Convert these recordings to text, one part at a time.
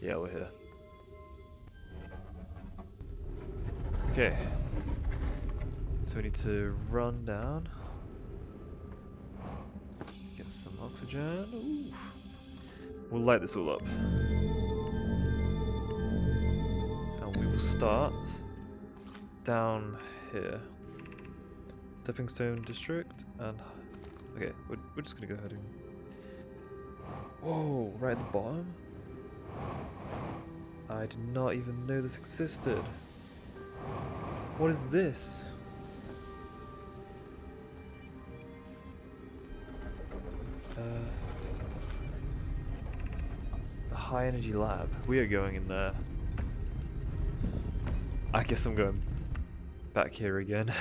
Yeah, we're here. Okay. So we need to run down. Get some oxygen. Ooh. We'll light this all up. And we will start down here. Stepping Stone District and... Okay, we're just gonna go ahead and... Whoa, right at the bottom? I did not even know this existed. What is this? The high energy lab. We are going in there. I guess I'm going back here again.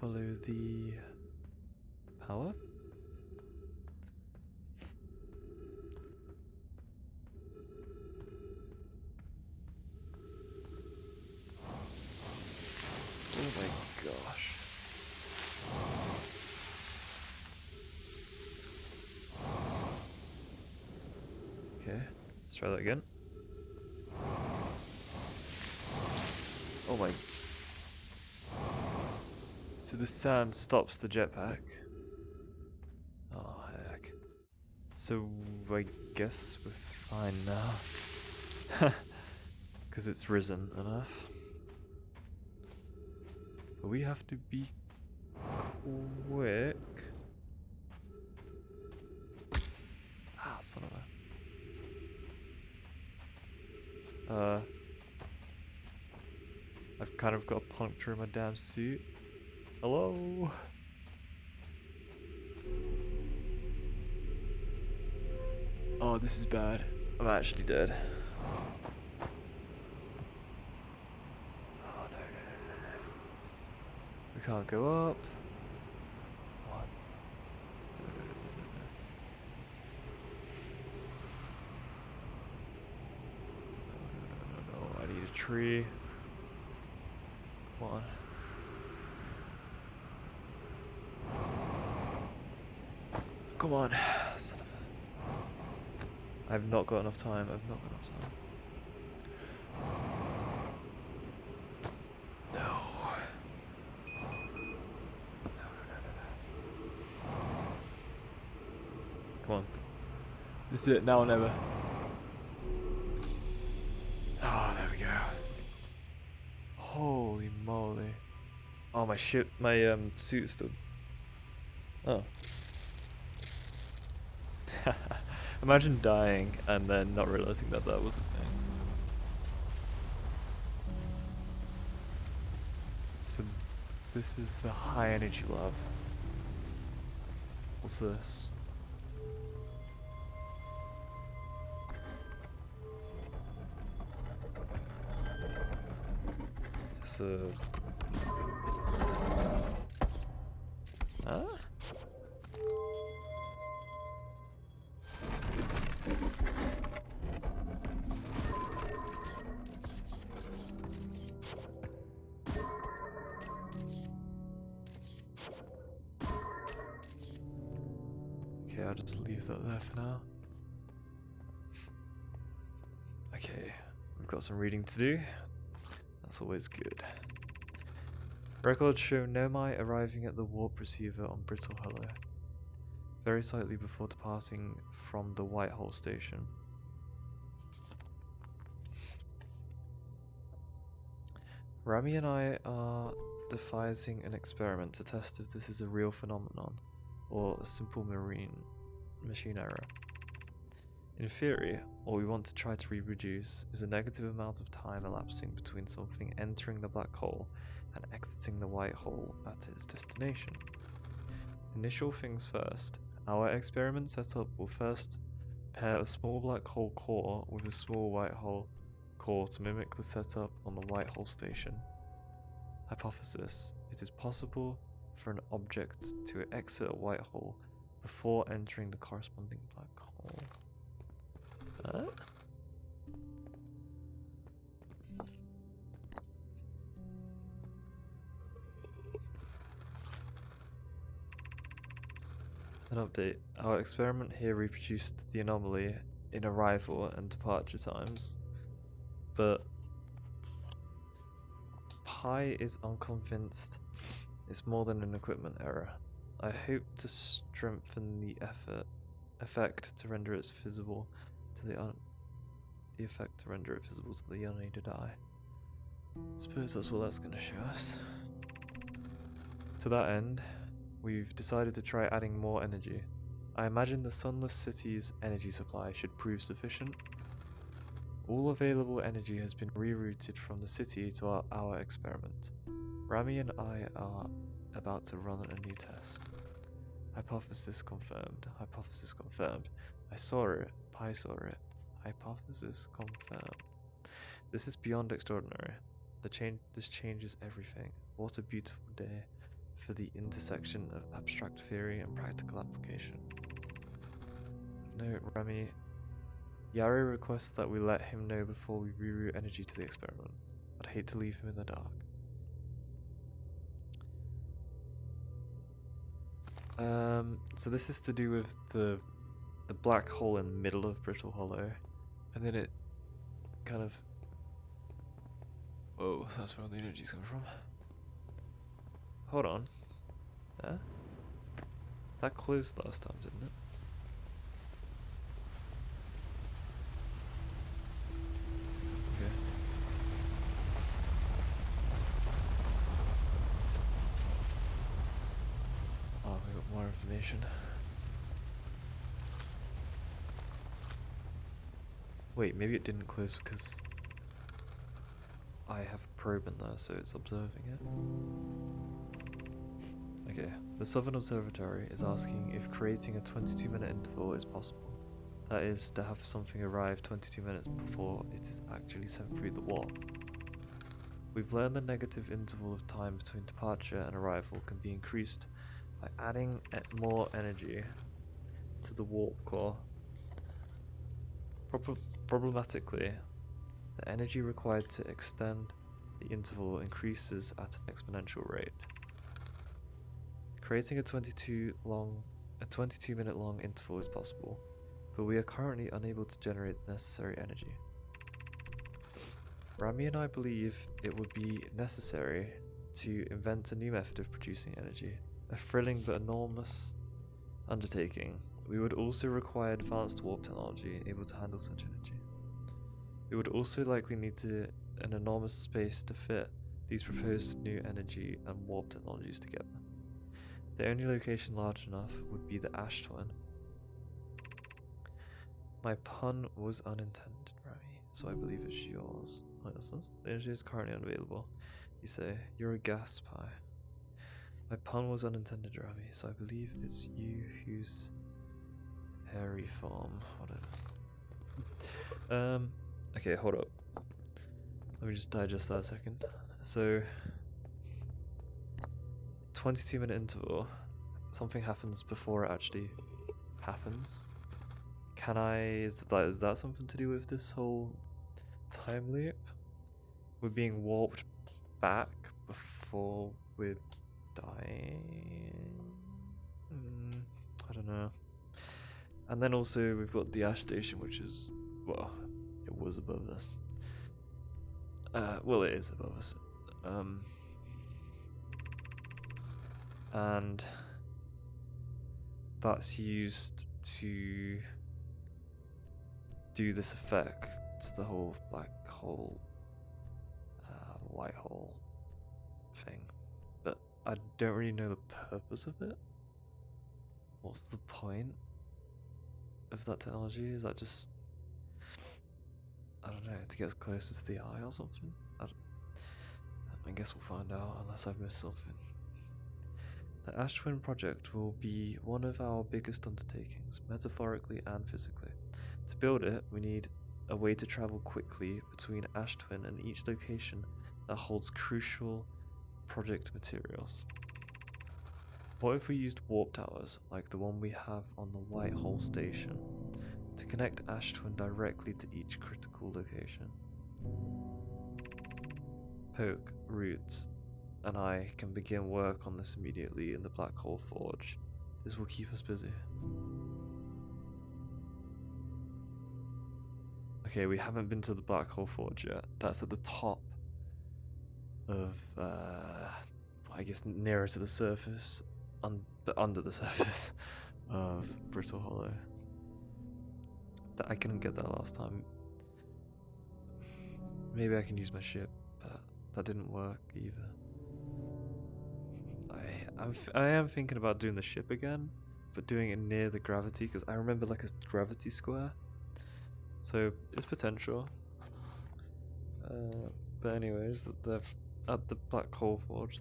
Follow the power. Oh my gosh. Okay, let's try that again. Oh my. So the sand stops the jetpack. Oh heck. So I guess we're fine now. Because it's risen enough. But we have to be quick. Ah, son of a... I've kind of got a puncture in my damn suit. Hello? Oh, this is bad. I'm actually dead. Oh, no. We can't go up. Come on. No. I need a tree. Come on. Come on. Son of a... I've not got enough time. No. Come on. This is it, now or never. Oh, there we go. Holy moly. Oh, my suit's still... Oh. Imagine dying and then not realizing that that was a thing. So this is the high energy lab. What's this? Is this a... Huh? Okay, I'll just leave that there for now. Okay, we've got some reading to do. That's always good. Records show Nomai arriving at the warp receiver on Brittle Hollow, very slightly before departing from the Whitehall station. Rami and I are devising an experiment to test if this is a real phenomenon or a simple machine error. In theory, all we want to try to reproduce is a negative amount of time elapsing between something entering the black hole and exiting the white hole at its destination. Initial things first, our experiment setup will first pair a small black hole core with a small white hole core to mimic the setup on the Whitehall station. Hypothesis: it is possible for an object to exit a white hole before entering the corresponding black hole. An update. Our experiment here reproduced the anomaly in arrival and departure times, but Pi is unconvinced it's more than an equipment error. I hope to strengthen the effect to render it visible to the unaided eye. Suppose that's what that's going to show us. To that end, we've decided to try adding more energy. I imagine the sunless city's energy supply should prove sufficient. All available energy has been rerouted from the city to our experiment. Rami and I are about to run a new test. Hypothesis confirmed. Hypothesis confirmed. I saw it. Pi saw it. Hypothesis confirmed. This is beyond extraordinary. This changes everything. What a beautiful day for the intersection of abstract theory and practical application. Note, Rami. Yari requests that we let him know before we reroute energy to the experiment. I'd hate to leave him in the dark. So this is to do with the black hole in the middle of Brittle Hollow, and then it kind of... Whoa, that's where the energy's coming from. Hold on. There? That closed last time, didn't it? Okay. Oh, we got more information. Wait, maybe it didn't close because I have a probe in there, so it's observing it. Okay, the Southern Observatory is asking if creating a 22-minute interval is possible. That is, to have something arrive 22 minutes before it is actually sent through the warp. We've learned the negative interval of time between departure and arrival can be increased by adding more energy to the warp core. Problematically, the energy required to extend the interval increases at an exponential rate. Creating a 22-minute long interval is possible, but we are currently unable to generate the necessary energy. Rami and I believe it would be necessary to invent a new method of producing energy, a thrilling but enormous undertaking. We would also require advanced warp technology able to handle such energy. We would also likely need an enormous space to fit these proposed new energy and warp technologies together. The only location large enough would be the Ash Twin. My pun was unintended, Rami, so I believe it's yours. The energy is currently unavailable. You say, you're a gas pie. My pun was unintended, Rami, so I believe it's you who's hairy form, whatever. Okay, hold up. Let me just digest that a second. So, 22-minute interval. Something happens before it actually happens. Is that something to do with this whole time loop? We're being warped back before we're dying? I don't know. And then also we've got the Ash Station, which is, well, it was above us. Well, it is above us. And that's used to do this effect. It's the whole black hole, white hole thing. But I don't really know the purpose of it. What's the point of that technology? Is that just, I don't know, to get us closer to the eye or something? I guess we'll find out, unless I've missed something. The Ash Twin project will be one of our biggest undertakings, metaphorically and physically. To build it, we need a way to travel quickly between Ash Twin and each location that holds crucial project materials. What if we used warp towers, like the one we have on the White Hole Station, to connect Ash Twin directly to each critical location? Poke, Roots, and I can begin work on this immediately in the Black Hole Forge. This will keep us busy. Okay, we haven't been to the Black Hole Forge yet. That's at the top of, I guess nearer to the surface, under the surface of Brittle Hollow. I couldn't get there last time. Maybe I can use my ship, but that didn't work either. I am thinking about doing the ship again, but doing it near the gravity, because I remember like a gravity square. So it's potential. But anyways, they've at the Black Hole Forge.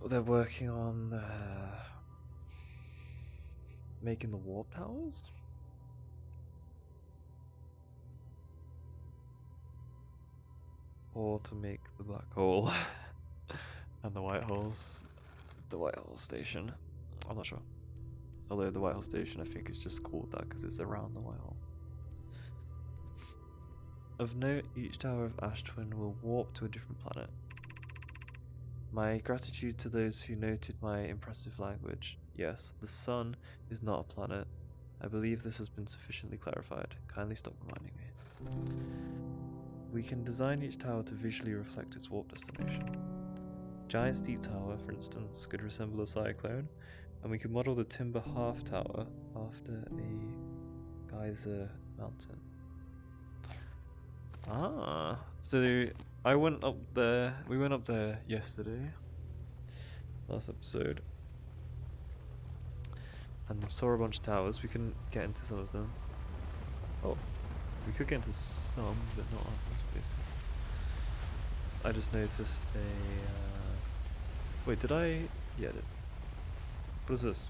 They're working on making the warp towers. Or to make the black hole and the white holes, the white hole station. I'm not sure. Although the white hole station, I think, is just called that because it's around the white hole. Of note, each tower of Ash Twin will warp to a different planet. My gratitude to those who noted my impressive language. Yes, the sun is not a planet. I believe this has been sufficiently clarified. Kindly stop reminding me. We can design each tower to visually reflect its warp destination. Giant's Deep Tower, for instance, could resemble a cyclone, and we could model the Timber Half Tower after a geyser mountain. Ah, so I went up there, we went up there yesterday, last episode, and saw a bunch of towers. We couldn't get into some of them. Oh, we could get into some, but not others, basically. I just noticed a, wait, did I, yeah, what is this?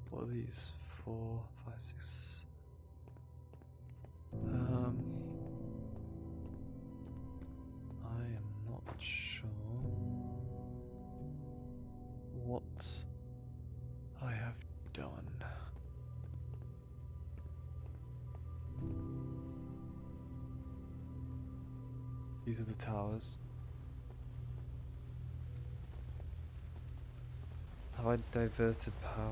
What are these? 4, 5, 6. I am not sure what I have done. These are the towers. Have I diverted power?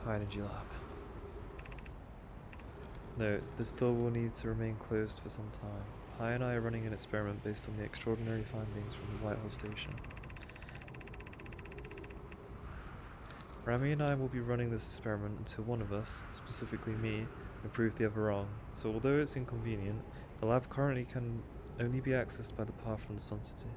High energy lab. No, this door will need to remain closed for some time. Pi and I are running an experiment based on the extraordinary findings from the Whitehall station. Rami and I will be running this experiment until one of us, specifically me, can prove the other wrong. So although it's inconvenient, the lab currently can only be accessed by the path from the Sun City.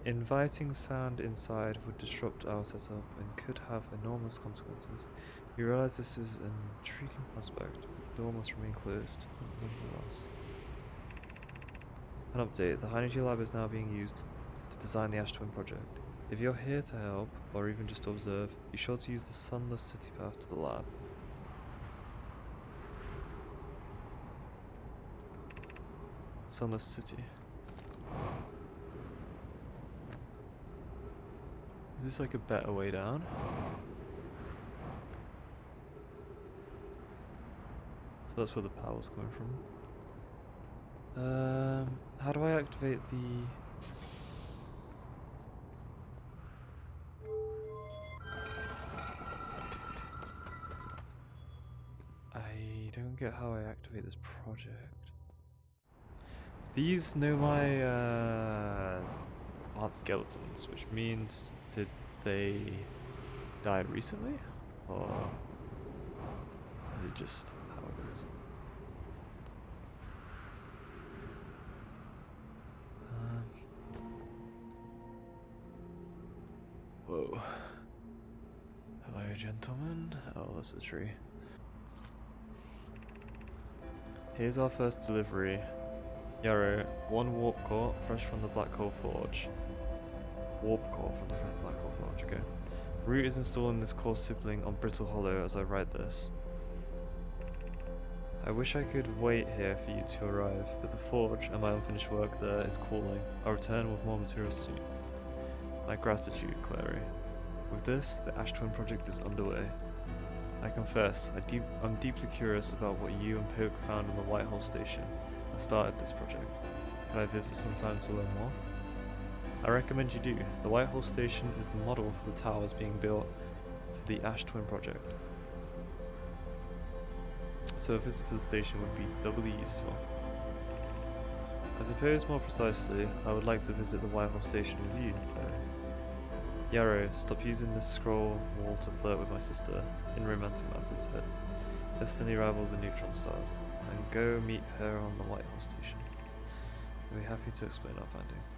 Inviting sound inside would disrupt our setup and could have enormous consequences. We realize this is an intriguing prospect, but the door must remain closed, nonetheless. An update, the High Energy Lab is now being used to design the Ash Twin project. If you're here to help, or even just to observe, be sure to use the Sunless City path to the lab. Sunless City. Is this like a better way down? So that's where the power's coming from. How do I activate the... I don't get how I activate this project. These know my aren't skeletons, which means did they die recently? Or is it just how it is? Whoa. Hello, gentlemen. Oh, that's a tree. Here's our first delivery. Yarrow, 1 warp core, fresh from the Black Hole Forge. Warp core from the Black Hole Forge, okay. Root is installing this core sibling on Brittle Hollow as I write this. I wish I could wait here for you to arrive, but the forge and my unfinished work there is calling. I'll return with more materials soon. My gratitude, Clary. With this, the Ash Twin project is underway. I confess, I'm deeply curious about what you and Poke found on the Whitehall station that started this project. Can I visit sometime to learn more? I recommend you do. The Whitehall station is the model for the towers being built for the Ash Twin project. So a visit to the station would be doubly useful. I suppose more precisely, I would like to visit the Whitehall station with you, Clary. Yarrow, stop using this scroll wall to flirt with my sister in romantic matters. Her destiny rivals are neutron stars. And go meet her on the Whitehall station. I'll be happy to explain our findings.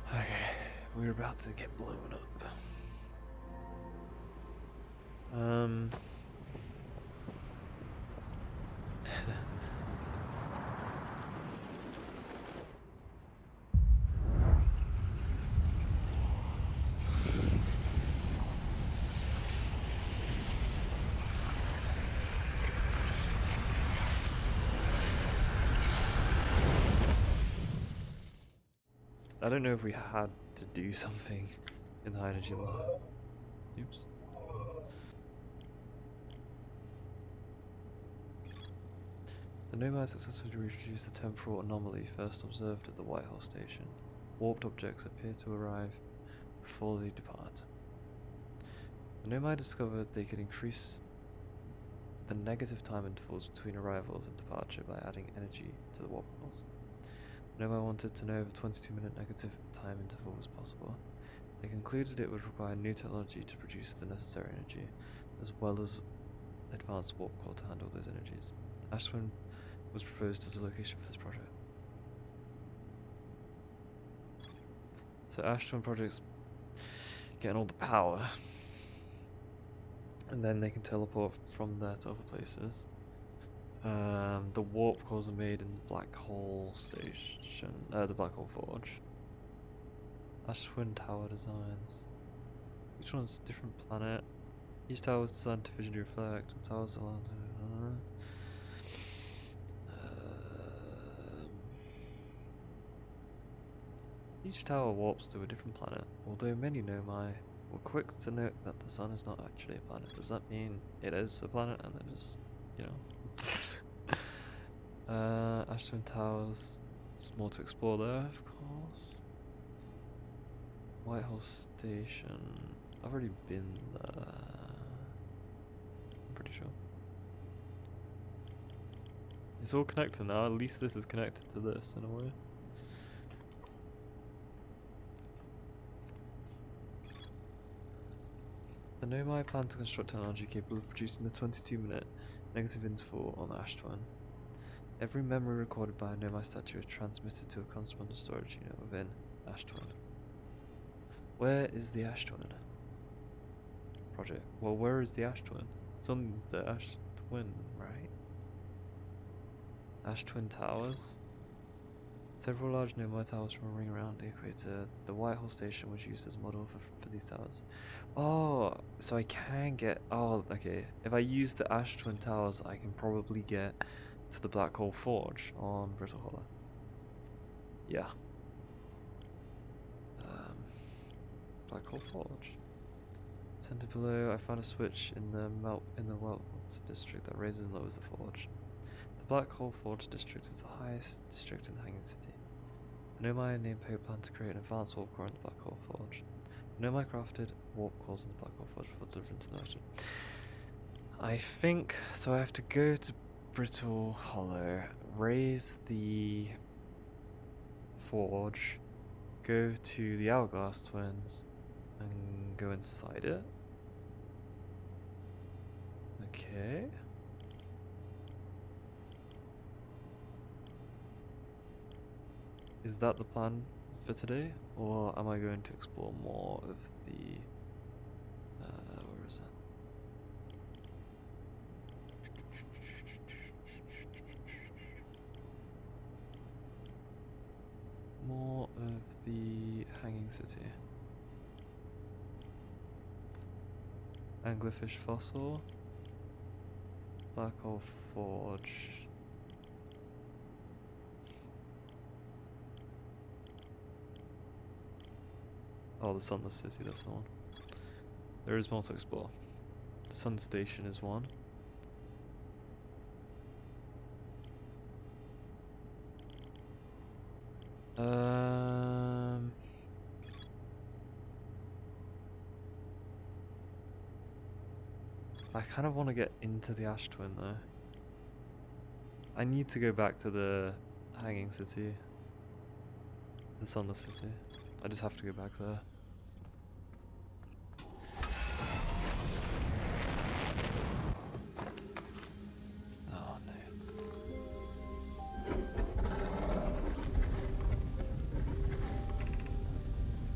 Okay, we're about to get blown up. I don't know if we had to do something in the high energy lab. Oops. The Nomad successfully reproduced the temporal anomaly first observed at the Whitehall station. Warped objects appear to arrive before they depart. The Nomad discovered they could increase the negative time intervals between arrivals and departure by adding energy to the warp walls. Nomad wanted to know if a 22-minute negative time interval was possible. They concluded it would require new technology to produce the necessary energy, as well as advanced warp core to handle those energies. Ash Twin was proposed as a location for this project. So Ash Twin project's getting all the power, and then they can teleport from there to other places. The warp cores are made in the Black Hole station, the Black Hole Forge. Ash Twin tower designs. Each one's a different planet. Each tower is designed to visually reflect. Towers allowed to. Each tower warps to a different planet. Although many Nomai were quick to note that the sun is not actually a planet. Does that mean it is a planet and they're just, you know? Ash Twin Towers. It's more to explore there, of course. Whitehall Station. I've already been there. I'm pretty sure. It's all connected now. At least this is connected to this in a way. The Nomai plan to construct technology capable of producing the 22-minute negative interval on Ash Twin. Every memory recorded by a Nomai statue is transmitted to a corresponding storage unit within Ash Twin. Where is the Ash Twin project? Well, where is the Ash Twin? It's on the Ash Twin, right? Ash Twin Towers. Several large Nomai towers from a ring around the equator. The Whitehall station was used as a model for these towers. Oh, so I can get... Oh, okay. If I use the Ash Twin Towers, I can probably get to the Black Hole Forge on Brittle Hollow. Yeah. Black Hole Forge. Centered below, I found a switch in the Welt district that raises and lowers the forge. The Black Hole Forge district is the highest district in the Hanging City. The Nomai named Poe planned to create an advanced warp core in the Black Hole Forge. The Nomai crafted warp cores in the Black Hole Forge before delivering to the ocean. I think so. I have to go to Brittle Hollow, raise the forge, go to the Hourglass Twins, and go inside it. Okay. Is that the plan for today, or am I going to explore more of the? Where is it? More of the Hanging City. Anglerfish Fossil. Black Hole Forge. Oh, the Sunless City, that's the one. There is more to explore. The Sun Station is one. I kind of want to get into the Ash Twin though. I need to go back to the Hanging City. The Sunless City. I just have to go back there. Oh no.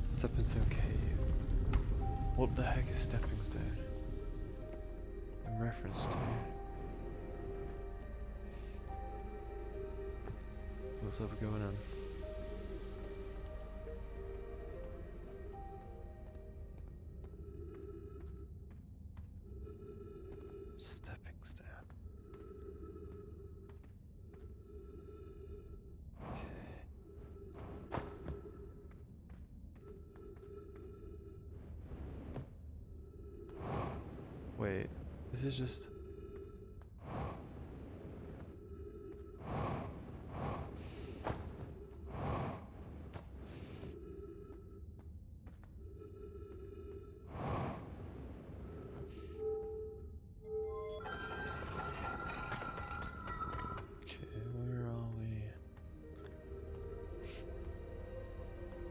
Stepping Stone Cave. What the heck is Stepping Stone? In reference to? What's ever going on? Stepping Stone. Okay. Wait, this is just...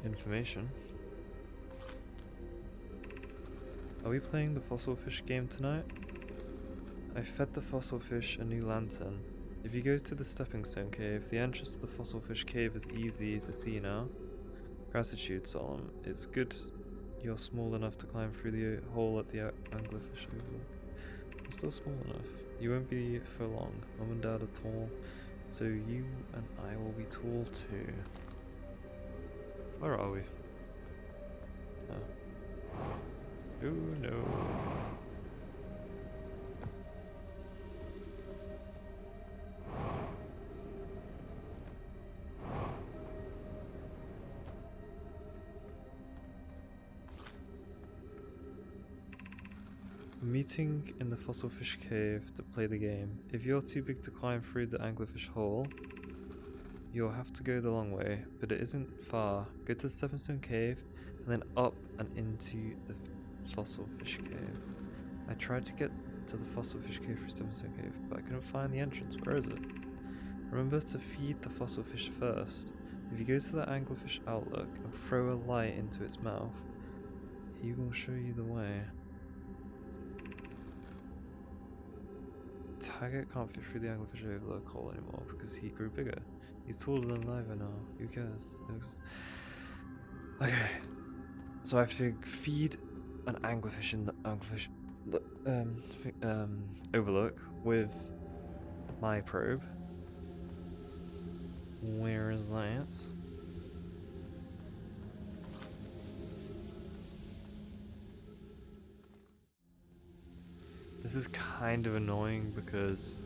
Information. Are we playing the fossil fish game tonight? I fed the fossil fish a new lantern. If you go to the Stepping Stone Cave, the entrance to the fossil fish cave is easy to see now. Gratitude, Solemn. It's good you're small enough to climb through the hole at the anglerfish overlook. I'm still small enough. You won't be for long. Mum and Dad are tall, so you and I will be tall too. Where are we? Oh. Oh no. Meeting in the fossil fish cave to play the game. If you're too big to climb through the anglerfish hole, you'll have to go the long way, but it isn't far. Go to the Stepping Stone Cave, and then up and into the fossil fish cave. I tried to get to the fossil fish cave through Stepping Stone Cave, but I couldn't find the entrance. Where is it? Remember to feed the fossil fish first. If you go to the anglerfish outlook and throw a light into its mouth, he will show you the way. Taggart can't fit through the anglerfish overlook hole anymore because he grew bigger. He's taller than Liva now. Who cares? Okay. So I have to feed an anglerfish in the anglerfish overlook with my probe. Where is that? This is kind of annoying because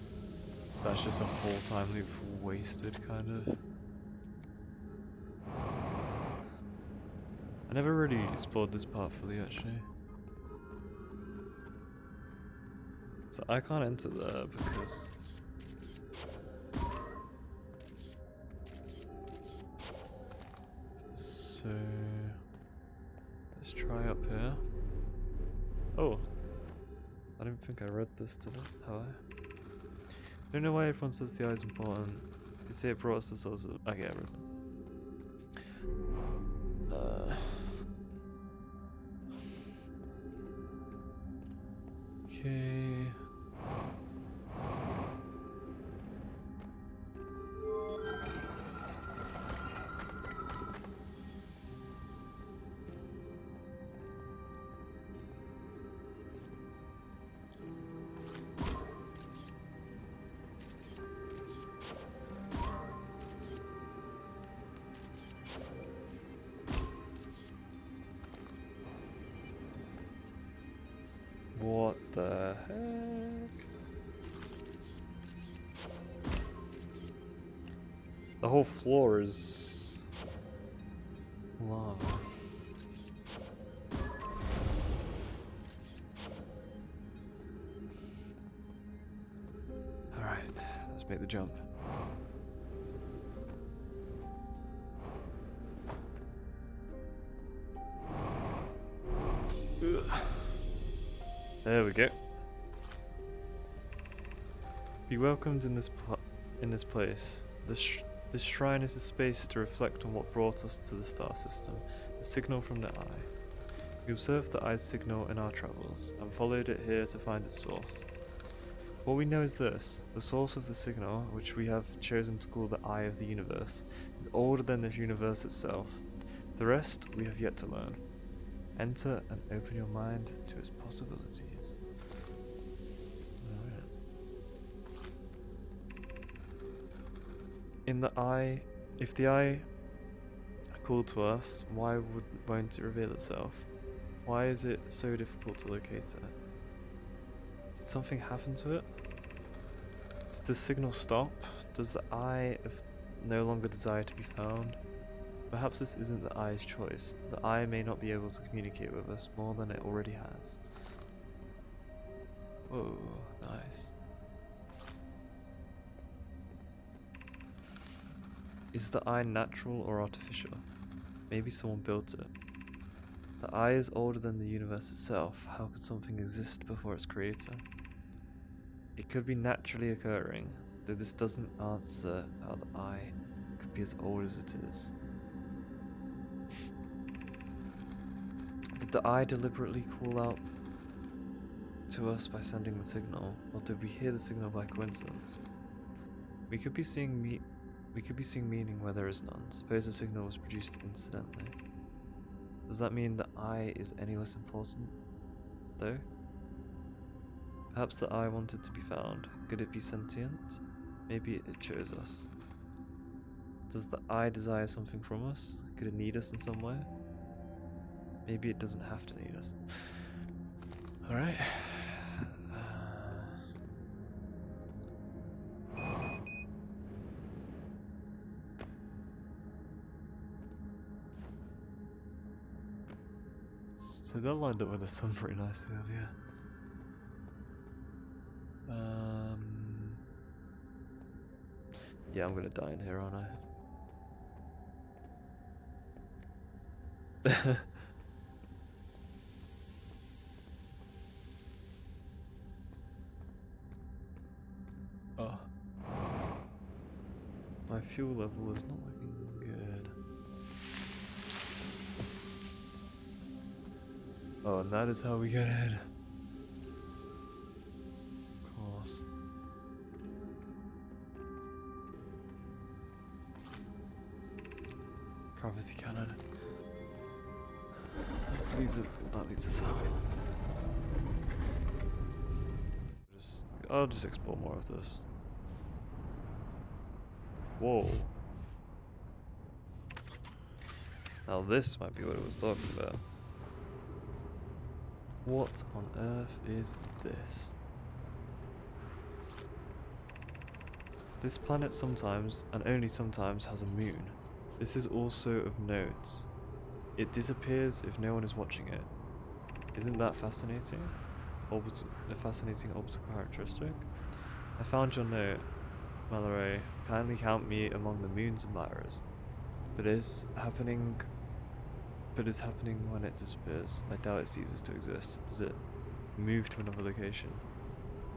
that's just a whole time loop wasted, kind of. I never really explored this part fully, actually. So I can't enter there because... So... let's try up here. Oh! I don't think I read this, did it? Have I? Don't know why everyone says the eye is important. You say it brought us the source of... I get everything. Okay. What the heck? The whole floor is lava. Alright, let's make the jump. Ugh. There we go. Be welcomed in this place. This shrine is a space to reflect on what brought us to the star system, the signal from the eye. We observed the eye's signal in our travels, and followed it here to find its source. What we know is this: the source of the signal, which we have chosen to call the Eye of the Universe, is older than this universe itself. The rest we have yet to learn. Enter and open your mind to its possibilities. Alright. In the eye, if the eye called to us, why won't it reveal itself? Why is it so difficult to locate it? Did something happen to it? Did the signal stop? Does the eye no longer desire to be found? Perhaps this isn't the eye's choice. The eye may not be able to communicate with us more than it already has. Whoa, nice. Is the eye natural or artificial? Maybe someone built it. The eye is older than the universe itself. How could something exist before its creator? It could be naturally occurring, though this doesn't answer how the eye could be as old as it is. Did the eye deliberately call out to us by sending the signal, or did we hear the signal by coincidence? We could be seeing meaning where there is none. Suppose the signal was produced incidentally. Does that mean the eye is any less important, though? Perhaps the eye wanted to be found. Could it be sentient? Maybe it chose us. Does the eye desire something from us? Could it need us in some way? Maybe it doesn't have to need us. Alright. So that lined up with the sun pretty nicely, yeah. Yeah, I'm gonna die in here, aren't I? Oh. My fuel level is not looking good. Oh, and that is how we get ahead. Of course. Gravity cannon. That leads us out. I'll just explore more of this. Whoa. Now this might be what it was talking about. What on earth is this? This planet sometimes, and only sometimes, has a moon. This is also of note. It disappears if no one is watching it. Isn't that fascinating? A fascinating orbital characteristic? I found your note, Mallory. Kindly count me among the moon's admirers. But is happening when it disappears. I doubt it ceases to exist. Does it? moved to another location.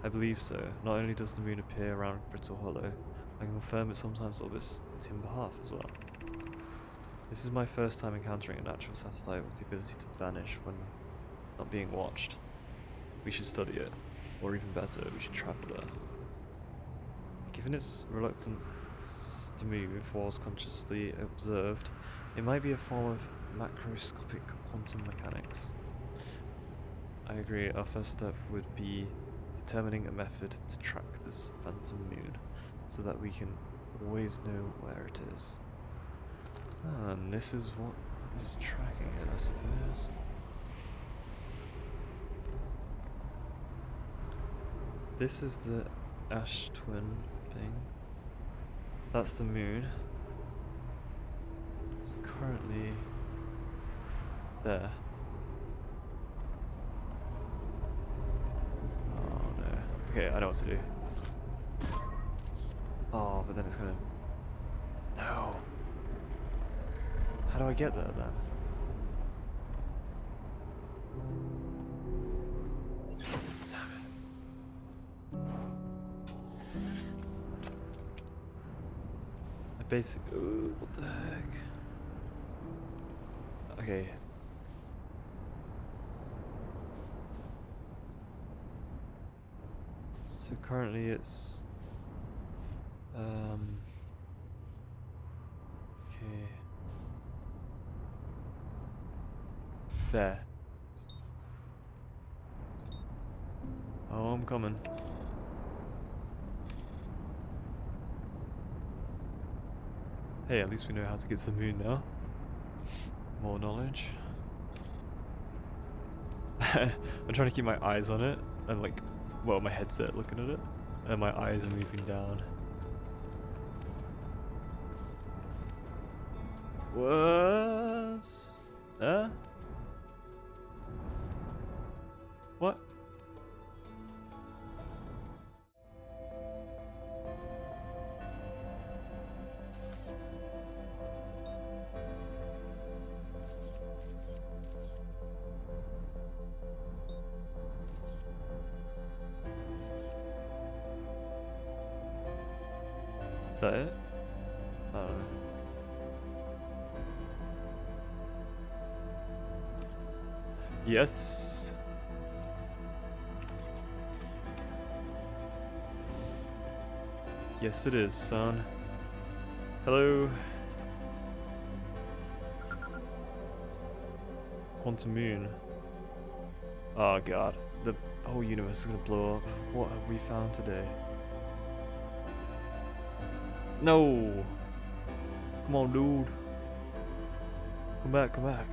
I believe so. Not only does the moon appear around Brittle Hollow, I can confirm it sometimes orbits Timber Half as well. This is my first time encountering a natural satellite with the ability to vanish when not being watched. We should study it, or even better, we should travel there. Given its reluctance to move whilst consciously observed, it might be a form of macroscopic quantum mechanics. I agree, our first step would be determining a method to track this phantom moon, so that we can always know where it is. And this is what is tracking it, I suppose. This is the ash twin thing. That's the moon. It's currently there. Oh no. Okay, I know what to do. Oh, but then it's gonna... No! How do I get there then? Damn it. I basically... Ooh, what the heck? Okay. So currently it's... Okay. There. Oh, I'm coming. Hey, at least we know how to get to the moon now. More knowledge. I'm trying to keep my eyes on it, and like, well, my headset looking at it, and my eyes are moving down. What? Huh? What? Is that it? I don't know. Yes. Yes, it is, son. Hello. Quantum moon. Oh god, the whole universe is gonna blow up. What have we found today? No! Come on, dude. Come back, come back.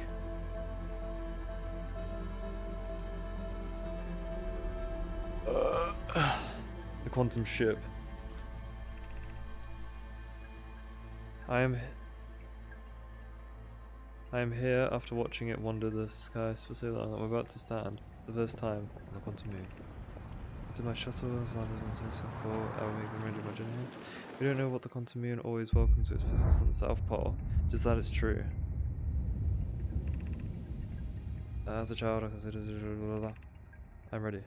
The quantum ship. I am here after watching it wander the skies for so long. I'm about to stand, the first time, on the quantum moon. To my shuttle has landed on 074, I will make them range of my journey here. We don't know what the quantum moon always welcomes its visitors on the South Pole, just that it's true. As a child, I consider... I'm ready.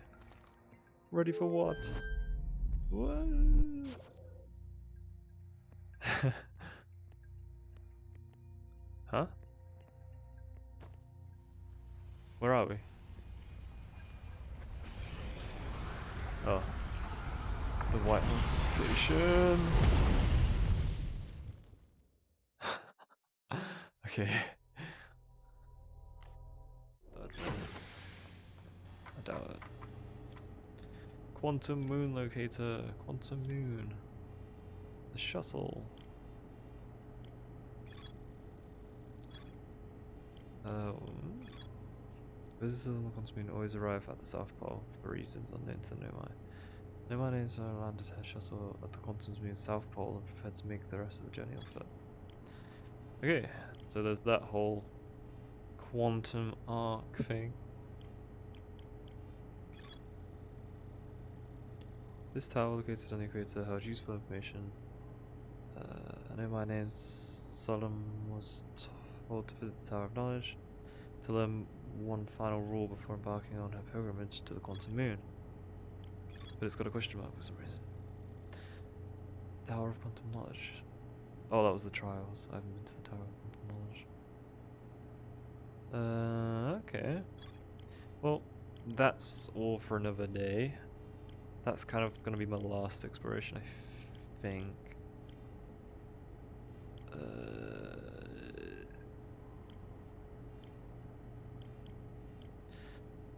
Ready for what? What? Huh? Where are we? Oh. The White House Station. Okay. I doubt it. Quantum moon locator. Quantum moon. The shuttle. Visitors on the quantum moon always arrive at the South Pole for reasons unknown to the Nomai. Nomai names are landed her shuttle at the quantum moon's South Pole and prepared to make the rest of the journey on foot. Okay, so there's that whole quantum arc thing. This tower located on the equator held useful information. I know my name's Solomon was told to visit the Tower of Knowledge to learn one final rule before embarking on her pilgrimage to the Quantum Moon. But it's got a question mark for some reason. Tower of Quantum Knowledge. Oh, that was the trials. I haven't been to the Tower of Quantum Knowledge. Okay. Well, that's all for another day. That's kind of going to be my last exploration, I think.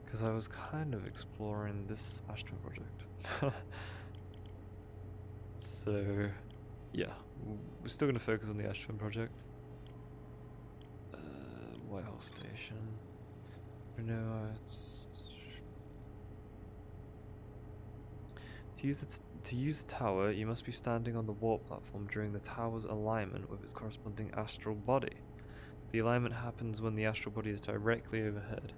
Because I was kind of exploring this Astro project. So, yeah, we're still going to focus on the Astro project. Whitehall Station. No, it's... To use the tower, you must be standing on the warp platform during the tower's alignment with its corresponding astral body. The alignment happens when the astral body is directly overhead.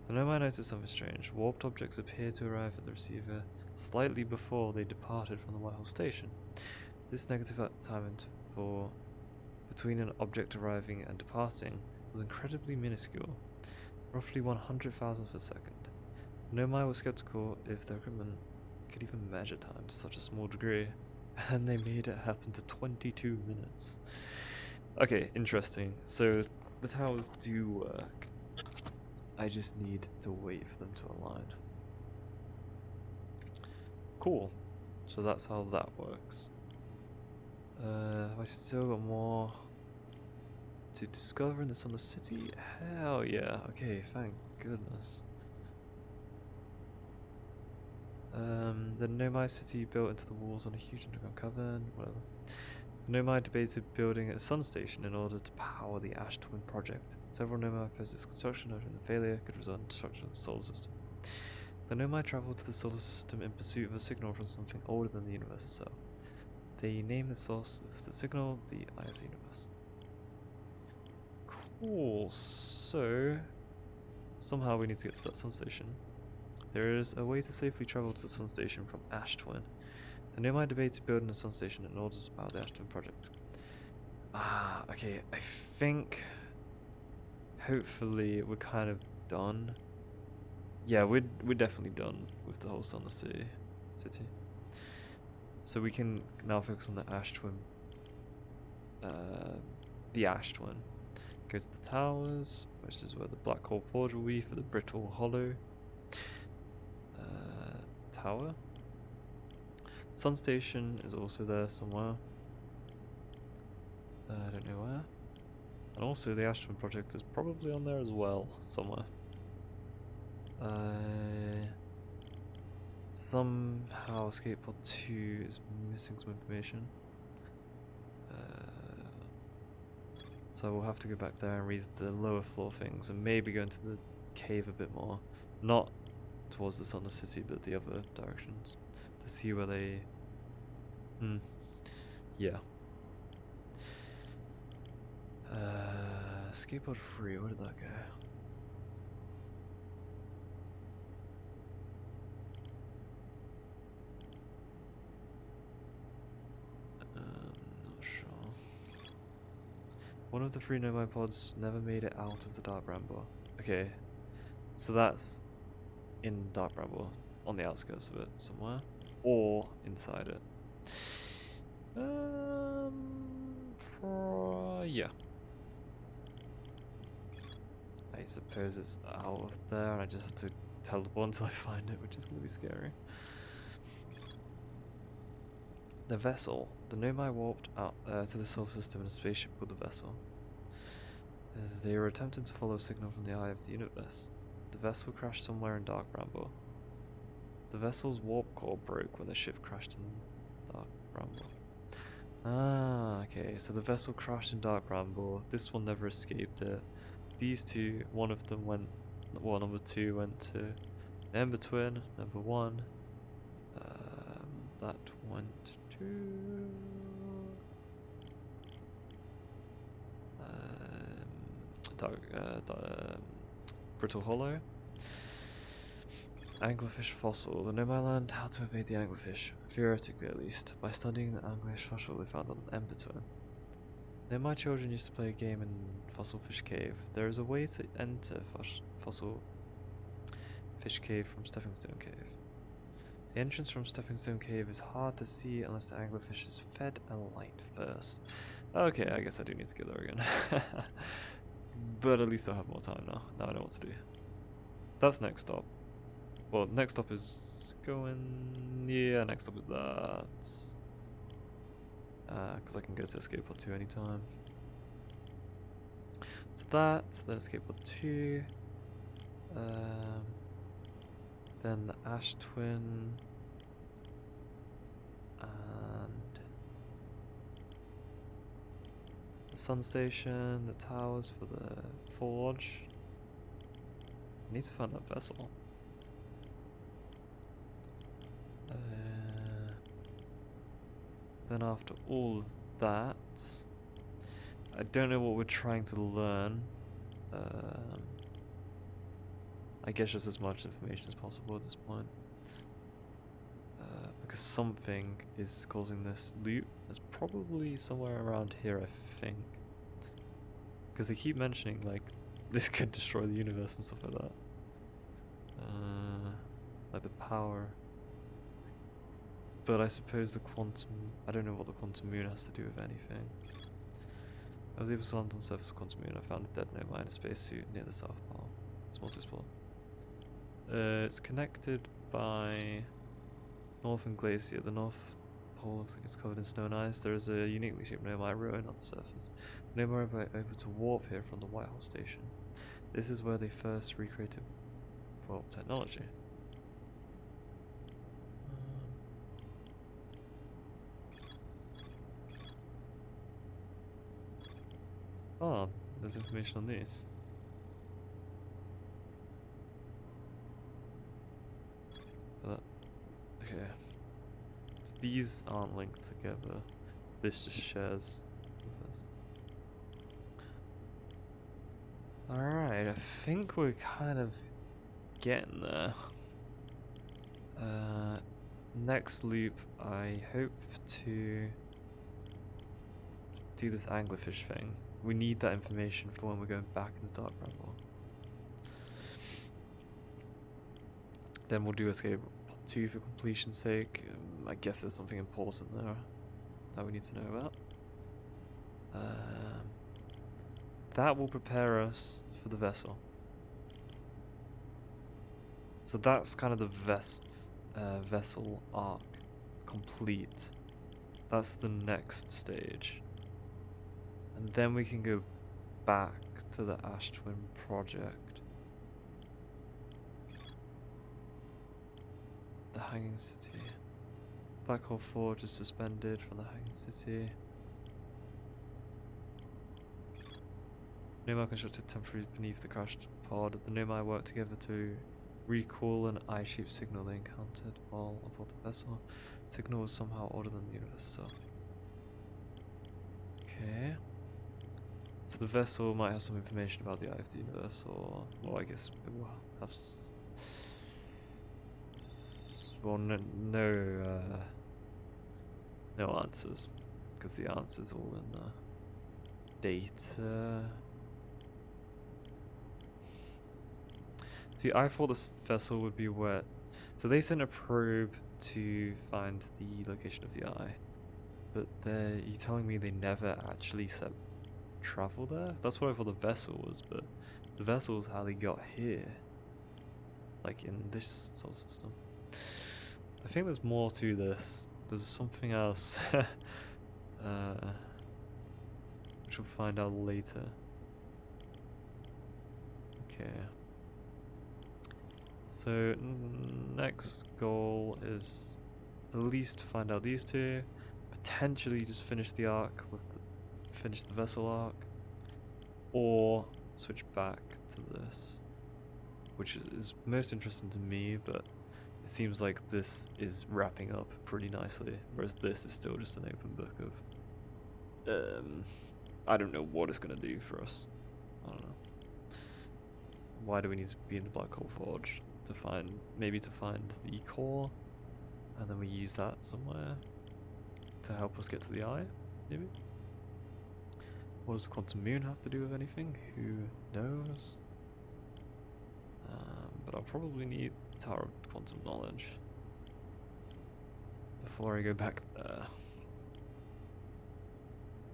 The Nomai noticed something strange. Warped objects appear to arrive at the receiver slightly before they departed from the Whitehall Station. This negative time interval between an object arriving and departing was incredibly minuscule, roughly 100,000th of a second. The Nomai were skeptical if their equipment could even measure time to such a small degree, and they made it happen to 22 minutes. Okay, interesting. So the towers do work. I just need to wait for them to align. Cool. So that's how that works. Have I still got more to discover in the Sunless City? Hell yeah. Okay, thank goodness. The Nomai city built into the walls on a huge underground cavern, whatever. The Nomai debated building a sun station in order to power the Ash Twin project. Several Nomai opposed its construction, noting the failure could result in destruction of the solar system. The Nomai traveled to the solar system in pursuit of a signal from something older than the universe itself. They named the source of the signal the Eye of the Universe. Cool, so somehow we need to get to that sun station. There is a way to safely travel to the sun station from Ash Twin. The Nomai debated building a sun station in order to power the Ash Twin project. Ah, okay, I think hopefully we're kind of done. Yeah, we're definitely done with the whole Sunless City. So we can now focus on the Ash Twin. The Ash Twin. Go to the towers, which is where the Black Hole Forge will be for the Brittle Hollow. Tower. Sun Station is also there somewhere. I don't know where. And also the Ash Twin project is probably on there as well, somewhere. Somehow Escape Pod 2 is missing some information. So we'll have to go back there and read the lower floor things and maybe go into the cave a bit more. Not towards the Sunless City, but the other directions. To see where they... Yeah. Escape Pod 3, where did that go? Not sure. One of the 3 Nomai pods never made it out of the Dark Bramble. Okay, so that's in Dark Bramble, on the outskirts of it somewhere, or inside it. Yeah. I suppose it's out of there, and I just have to teleport until I find it, which is going to be scary. The vessel. The Nomai warped out to the solar system in a spaceship called the Vessel. They were attempting to follow a signal from the Eye of the Universe. The vessel crashed somewhere in Dark Bramble. The vessel's warp core broke when the ship crashed in Dark Bramble. Ah, okay, so the vessel crashed in Dark Bramble. This one never escaped it. These two, one of them went, well, number 2 went to Ember Twin, number 1. That went to Brittle Hollow. Anglerfish fossil. The Nomai learned how to evade the anglerfish, theoretically at least, by studying the anglerfish fossil they found on Ember Twin. Now my children used to play a game in Fossil Fish Cave. There is a way to enter Fossil Fish Cave from Stepping Stone Cave. The entrance from Stepping Stone Cave is hard to see unless the anglerfish is fed a light first. Okay, I guess I do need to go there again. But at least I'll have more time now. Now I know what to do. That's next stop. Well, next stop is going... Yeah, next stop is that. Because I can go to Escape Pod 2 anytime. So that, then Escape Pod 2. Then the Ash Twin. And the Sun Station, the towers for the forge. I need to find that vessel. Then after all of that, I don't know what we're trying to learn. I guess just as much information as possible at this point. Because something is causing this loop. It's probably somewhere around here, I think. Because they keep mentioning, like, this could destroy the universe and stuff like that. Like the power. But I suppose the quantum... I don't know what the quantum moon has to do with anything. I was able to land on the surface of quantum moon. I found a dead nomad in a spacesuit near the South Pole. It's multi-sport. It's connected by Northern Glacier. The North Pole looks like it's covered in snow and ice. There is a uniquely shaped nomad ruin on the surface. The nomad were able to warp here from the Whitehall Station. This is where they first recreated warp technology. Oh, there's information on these. Okay. So these aren't linked together. This just shares with this. Alright, I think we're kind of getting there. Next loop, I hope to do this anglerfish thing. We need that information for when we're going back into Dark Bramble. Then we'll do Escape Pod 2 for completion's sake. I guess there's something important there that we need to know about. That will prepare us for the vessel. So that's kind of the vessel arc complete. That's the next stage. And then we can go back to the Ash Twin project. The Hanging City. Black Hole Forge is suspended from the Hanging City. Nomai constructed temporarily beneath the crashed pod. The Nomai worked together to recall an eye-shaped signal they encountered while aboard the vessel. The signal was somehow older than the universe itself. Okay. So the vessel might have some information about the Eye of the Universe, or... well, I guess it will have... well, no answers. Because the answer's all in the data... See, I thought this vessel would be where... So they sent a probe to find the location of the eye. But you're telling me they never actually set travel there? That's what I thought the vessel was, but the vessel is how they got here. Like in this solar system. I think there's more to this. There's something else. Which we'll find out later. Okay. So next goal is at least find out these two, potentially just finish the arc with finish the vessel arc, or switch back to this, which is most interesting to me, but it seems like this is wrapping up pretty nicely, whereas this is still just an open book of I don't know what it's gonna do for us. I don't know. Why do we need to be in the Black Hole Forge? To find the core, and then we use that somewhere to help us get to the eye, maybe. What does the quantum moon have to do with anything? Who knows? But I'll probably need the Tower of Quantum Knowledge before I go back there.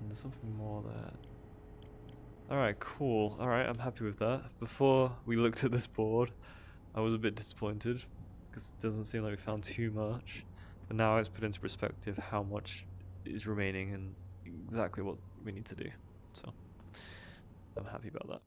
And there's something more there. Alright, cool. Alright, I'm happy with that. Before we looked at this board, I was a bit disappointed because it doesn't seem like we found too much. But now it's put into perspective how much is remaining and exactly what we need to do. So I'm happy about that.